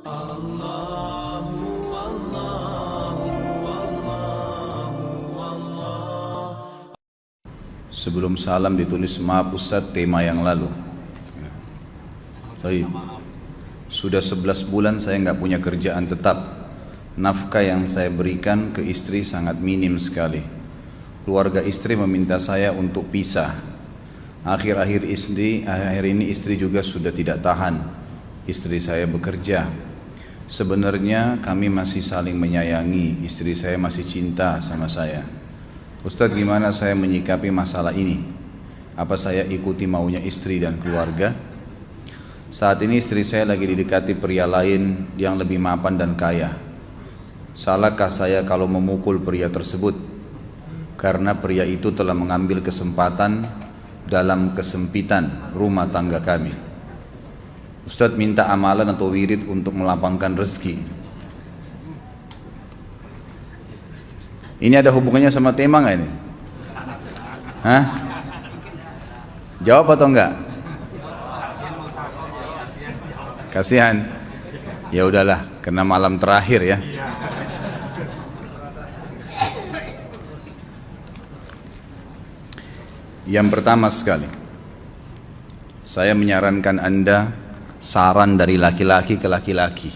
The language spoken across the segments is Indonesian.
Sebelum salam ditulis, maaf Ustaz, tema yang lalu. Baik. Sudah 11 bulan saya nggak punya kerjaan tetap. Nafkah yang saya berikan ke istri sangat minim sekali. Keluarga istri meminta saya untuk pisah. Akhir-akhir ini istri juga sudah tidak tahan. Istri saya bekerja. Sebenarnya kami masih saling menyayangi. Istri saya masih cinta sama saya. Ustadz, gimana saya menyikapi masalah ini? Apa saya ikuti maunya istri dan keluarga? Saat ini istri saya lagi didekati pria lain yang lebih mapan dan kaya. Salahkah saya kalau memukul pria tersebut? Karena pria itu telah mengambil kesempatan dalam kesempitan rumah tangga kami. Ustadz minta amalan atau wirid untuk melapangkan rezeki. Ini ada hubungannya sama tema nggak ini? Hah? Jawab atau enggak? Kasihan. Ya udahlah, karena malam terakhir ya. Yang pertama sekali, saya menyarankan Anda saran dari laki-laki ke laki-laki.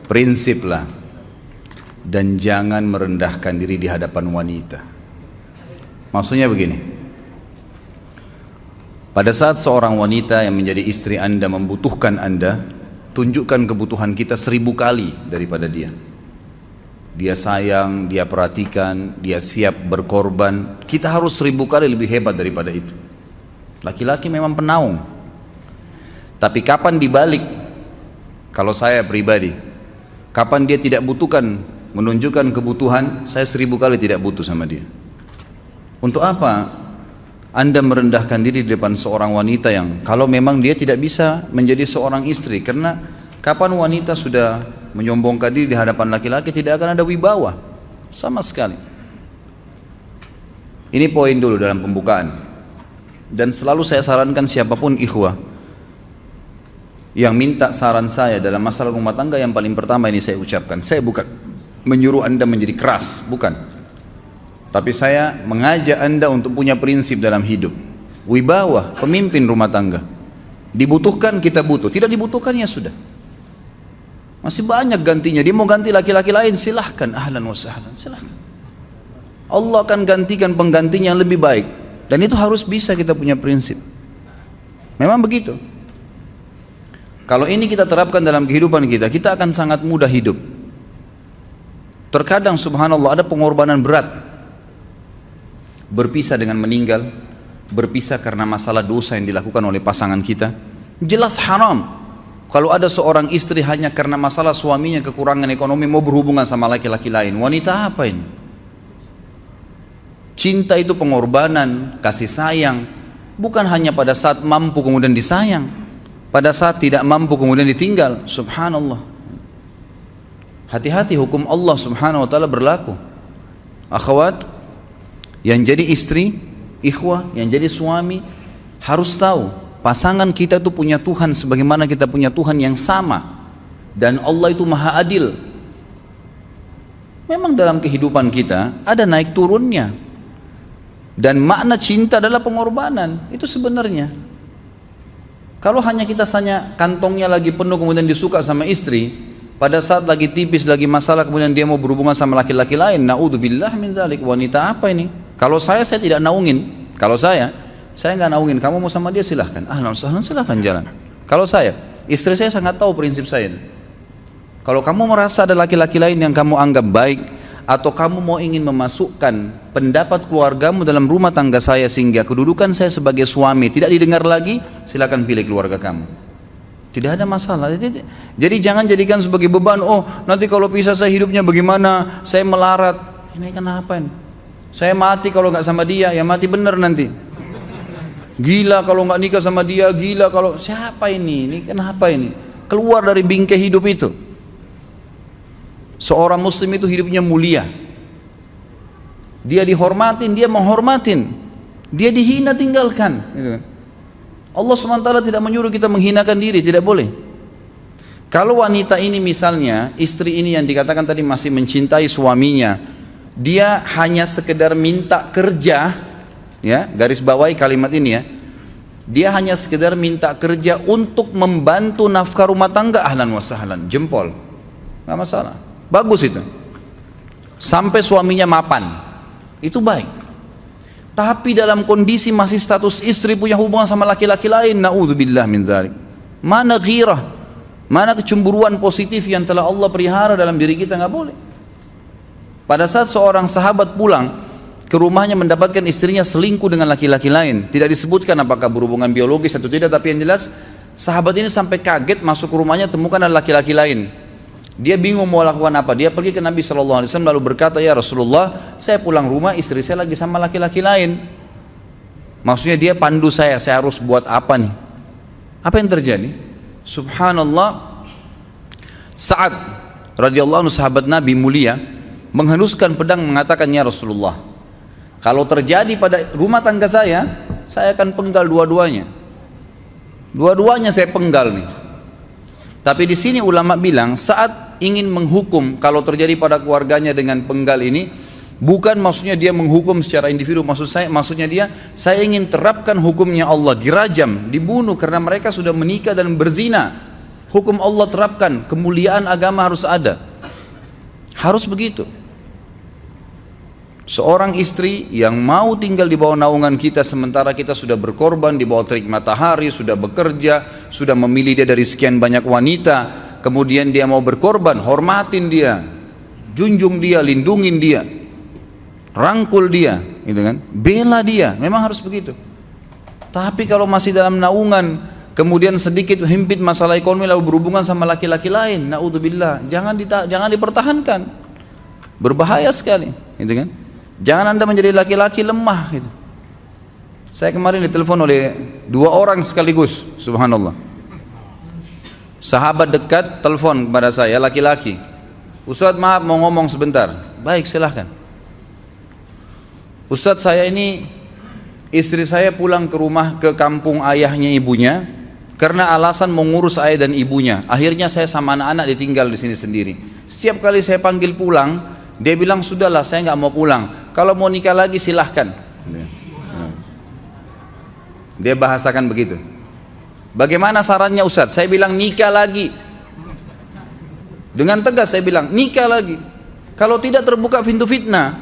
Prinsiplah. Dan jangan merendahkan diri di hadapan wanita. Maksudnya begini, pada saat seorang wanita yang menjadi istri Anda membutuhkan Anda, tunjukkan kebutuhan kita 1000 kali daripada dia. Dia sayang, dia perhatikan, dia siap berkorban. Kita harus 1000 kali lebih hebat daripada itu. Laki-laki memang penaung. Tapi kapan dibalik? Kalau saya pribadi, kapan dia tidak butuhkan, menunjukkan kebutuhan, saya 1000 kali tidak butuh sama dia. Untuk apa Anda merendahkan diri di depan seorang wanita yang kalau memang dia tidak bisa menjadi seorang istri? Karena kapan wanita sudah menyombongkan diri di hadapan laki-laki, tidak akan ada wibawa sama sekali. Ini poin dulu dalam pembukaan. Dan selalu saya sarankan siapapun ikhwah yang minta saran saya dalam masalah rumah tangga, yang paling pertama ini saya ucapkan, saya bukan menyuruh Anda menjadi keras, bukan. Tapi saya mengajak Anda untuk punya prinsip dalam hidup. Wibawa, pemimpin rumah tangga. Dibutuhkan kita butuh, tidak dibutuhkan ya sudah. Masih banyak gantinya. Dia mau ganti laki-laki lain, silahkan, ahlan wa sahlan, silahkan. Allah akan gantikan penggantinya yang lebih baik. Dan itu harus bisa kita punya prinsip. Memang begitu. Kalau ini kita terapkan dalam kehidupan kita, kita akan sangat mudah hidup. Terkadang subhanallah ada pengorbanan berat. Berpisah dengan meninggal, berpisah karena masalah dosa yang dilakukan oleh pasangan kita. Jelas haram. Kalau ada seorang istri hanya karena masalah suaminya kekurangan ekonomi mau berhubungan sama laki-laki lain, wanita apa ini? Cinta itu pengorbanan, kasih sayang. Bukan hanya pada saat mampu kemudian disayang, pada saat tidak mampu kemudian ditinggal. Subhanallah. Hati-hati, hukum Allah subhanahu wa ta'ala berlaku. Akhwat, yang jadi istri, ikhwah, yang jadi suami, harus tahu pasangan kita itu punya Tuhan sebagaimana kita punya Tuhan yang sama. Dan Allah itu maha adil. Memang dalam kehidupan kita ada naik turunnya. Dan makna cinta adalah pengorbanan. Itu sebenarnya. Kalau hanya kita kantongnya lagi penuh kemudian disuka sama istri, pada saat lagi tipis, lagi masalah, kemudian dia mau berhubungan sama laki-laki lain, na'udzubillah min dzalik. Wanita apa ini? Kalau saya tidak naungin. Kalau saya nggak naungin. Kamu mau sama dia silahkan. Ahlan sahlan, silahkan jalan. Kalau saya, istri saya sangat tahu prinsip saya. Kalau kamu merasa ada laki-laki lain yang kamu anggap baik, atau kamu mau ingin memasukkan pendapat keluargamu dalam rumah tangga saya sehingga kedudukan saya sebagai suami tidak didengar lagi, silakan pilih keluarga kamu. Tidak ada masalah. Jadi jangan jadikan sebagai beban. Oh, nanti kalau pisah saya hidupnya bagaimana? Saya melarat. Ini kenapa ini? Saya mati kalau nggak sama dia, ya mati bener nanti. Gila kalau nggak nikah sama dia, gila kalau siapa ini? Ini kenapa ini? Keluar dari bingkai hidup itu. Seorang muslim itu hidupnya mulia. Dia dihormatin, dia menghormatin. Dia dihina, tinggalkan. Allah SWT tidak menyuruh kita menghinakan diri, tidak boleh. Kalau wanita ini misalnya, istri ini yang dikatakan tadi masih mencintai suaminya, dia hanya sekedar minta kerja, ya, garis bawahi kalimat ini ya, dia hanya sekedar minta kerja untuk membantu nafkah rumah tangga, ahlan wa sahlan, jempol, nggak masalah, bagus itu. Sampai suaminya mapan, itu baik. Tapi dalam kondisi masih status istri punya hubungan sama laki-laki lain, naudzubillah min dzalik. Mana ghirah, mana kecemburuan positif yang telah Allah pelihara dalam diri kita, nggak boleh. Pada saat seorang sahabat pulang ke rumahnya mendapatkan istrinya selingkuh dengan laki-laki lain, tidak disebutkan apakah berhubungan biologis atau tidak, tapi yang jelas sahabat ini sampai kaget masuk ke rumahnya temukan ada laki-laki lain. Dia bingung mau lakukan apa. Dia pergi ke Nabi SAW lalu berkata, ya Rasulullah, saya pulang rumah istri saya lagi sama laki-laki lain. Maksudnya dia pandu saya harus buat apa nih? Apa yang terjadi? Subhanallah, Sa'ad radhiyallahu anhu sahabat Nabi mulia menghenuskan pedang mengatakan, ya Rasulullah, kalau terjadi pada rumah tangga saya akan penggal dua-duanya. Dua-duanya saya penggal nih. Tapi di sini ulama bilang saat ingin menghukum kalau terjadi pada keluarganya dengan penggal ini, bukan maksudnya dia menghukum secara individu, maksudnya saya ingin terapkan hukumnya Allah, dirajam, dibunuh karena mereka sudah menikah dan berzina. Hukum Allah terapkan, kemuliaan agama harus ada. Harus begitu. Seorang istri yang mau tinggal di bawah naungan kita sementara kita sudah berkorban di bawah terik matahari, sudah bekerja, sudah memilih dia dari sekian banyak wanita, kemudian dia mau berkorban, hormatin dia, junjung dia, lindungin dia, rangkul dia, gitu kan? Bela dia, memang harus begitu. Tapi kalau masih dalam naungan, kemudian sedikit himpit masalah ekonomi lalu berhubungan sama laki-laki lain, naudzubillah, jangan dipertahankan, berbahaya sekali, gitu kan? Jangan Anda menjadi laki-laki lemah gitu. Saya kemarin ditelepon oleh 2 orang sekaligus, subhanallah. Sahabat dekat telepon kepada saya, laki-laki. Ustadz, maaf mau ngomong sebentar. Baik, silahkan. Ustadz, saya ini istri saya pulang ke rumah ke kampung ayahnya ibunya karena alasan mengurus ayah dan ibunya. Akhirnya saya sama anak-anak ditinggal di sini sendiri. Setiap kali saya panggil pulang, dia bilang sudahlah saya nggak mau pulang. Kalau mau nikah lagi silahkan. Dia bahasakan begitu. Bagaimana sarannya Ustadz? Saya bilang nikah lagi. Dengan tegas saya bilang nikah lagi. Kalau tidak terbuka pintu fitnah.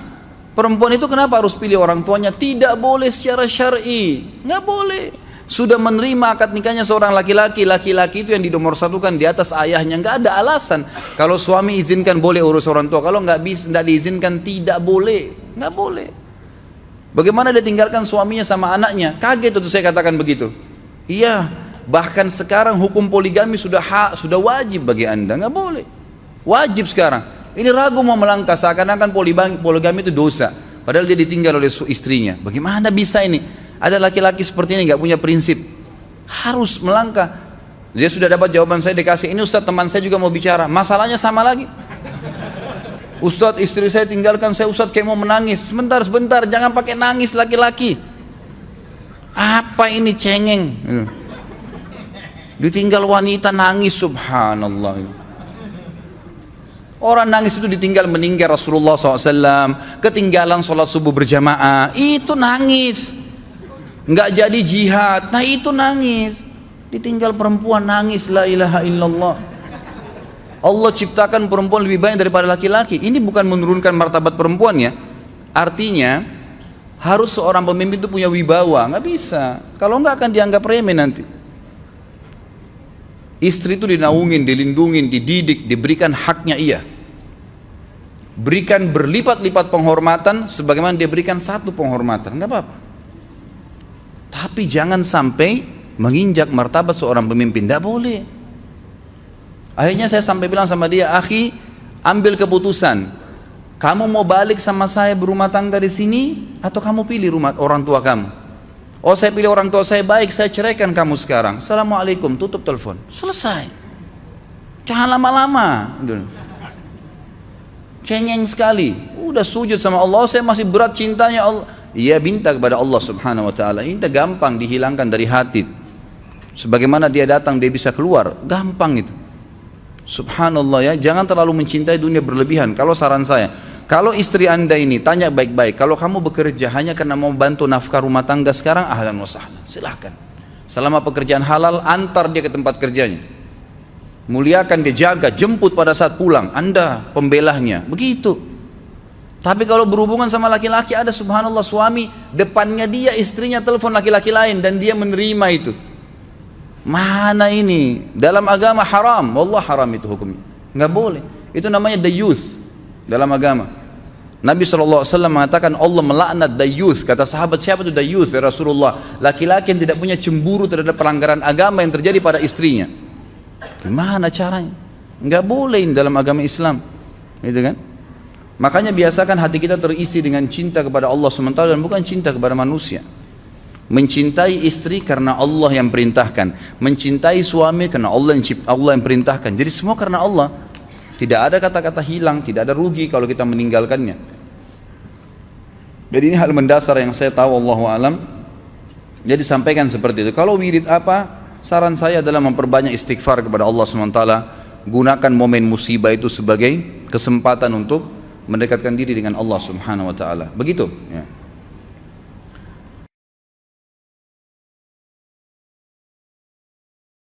Perempuan itu kenapa harus pilih orang tuanya? Tidak boleh secara syar'i. Nggak boleh. Sudah menerima akad nikahnya seorang laki-laki, laki-laki itu yang dinomorsatukan di atas ayahnya, nggak ada alasan. Kalau suami izinkan boleh urus orang tua, kalau nggak diizinkan tidak boleh, nggak boleh. Bagaimana dia tinggalkan suaminya sama anaknya? Kaget itu saya katakan begitu. Iya, bahkan sekarang hukum poligami sudah wajib bagi Anda, nggak boleh. Wajib sekarang. Ini ragu mau melangkah seakan-akan poligami itu dosa, padahal dia ditinggal oleh istrinya. Bagaimana bisa ini? Ada laki-laki seperti ini nggak punya prinsip, harus melangkah. Dia sudah dapat jawaban saya dikasih, ini Ustadz teman saya juga mau bicara, masalahnya sama lagi. Ustadz istri saya tinggalkan saya, Ustadz kayak mau menangis. Sebentar, jangan pakai nangis laki-laki. Apa ini cengeng? Ditinggal wanita nangis, subhanallah. Orang nangis itu ditinggal meninggal Rasulullah SAW, ketinggalan sholat subuh berjamaah, itu nangis. Nggak jadi jihad, nah itu nangis. Ditinggal perempuan nangis, la ilaha illallah. Allah ciptakan perempuan lebih banyak daripada laki-laki. Ini bukan menurunkan martabat perempuan ya. Artinya harus seorang pemimpin itu punya wibawa. Nggak bisa, kalau nggak akan dianggap remeh nanti. Istri itu dinaungin, dilindungin, dididik, diberikan haknya ia. Berikan berlipat-lipat penghormatan sebagaimana dia berikan satu penghormatan, nggak apa-apa. Tapi jangan sampai menginjak martabat seorang pemimpin, tidak boleh. Akhirnya saya sampai bilang sama dia, akhi, ambil keputusan. Kamu mau balik sama saya berumah tangga di sini, atau kamu pilih rumah orang tua kamu? Oh, saya pilih orang tua saya, baik, saya ceraikan kamu sekarang. Assalamualaikum, tutup telepon, selesai. Jangan lama-lama. Cengeng sekali. Udah sujud sama Allah, saya masih berat cintanya Allah. Ia minta kepada Allah subhanahu wa ta'ala. Ini gampang dihilangkan dari hati. Sebagaimana dia datang dia bisa keluar, gampang itu. Subhanallah ya, jangan terlalu mencintai dunia berlebihan. Kalau saran saya, kalau istri anda ini tanya baik-baik, kalau kamu bekerja hanya karena mau bantu nafkah rumah tangga sekarang, ahlan wa sahlan, silahkan. Selama pekerjaan halal, antar dia ke tempat kerjanya, muliakan dia, jaga, jemput pada saat pulang, anda pembelahnya, begitu. Tapi kalau berhubungan sama laki-laki, ada subhanallah suami depannya dia istrinya telepon laki-laki lain dan dia menerima itu. Mana ini? Dalam agama haram, wallah haram itu hukumnya, nggak boleh. Itu namanya dayuth dalam agama. Nabi SAW mengatakan Allah melaknat dayuth. Kata sahabat, siapa itu dayuth ya Rasulullah? Laki-laki yang tidak punya cemburu terhadap pelanggaran agama yang terjadi pada istrinya. Gimana caranya? Nggak boleh dalam agama Islam, gitu kan? Makanya biasakan hati kita terisi dengan cinta kepada Allah SWT dan bukan cinta kepada manusia. Mencintai istri karena Allah yang perintahkan, mencintai suami karena Allah yang perintahkan. Jadi semua karena Allah. Tidak ada kata-kata hilang, tidak ada rugi kalau kita meninggalkannya. Jadi ini hal mendasar yang saya tahu, Allahu alam. Jadi sampaikan seperti itu. Kalau wirid apa? Saran saya adalah memperbanyak istighfar kepada Allah SWT. Gunakan momen musibah itu sebagai kesempatan untuk mendekatkan diri dengan Allah Subhanahu wa taala. Begitu ya.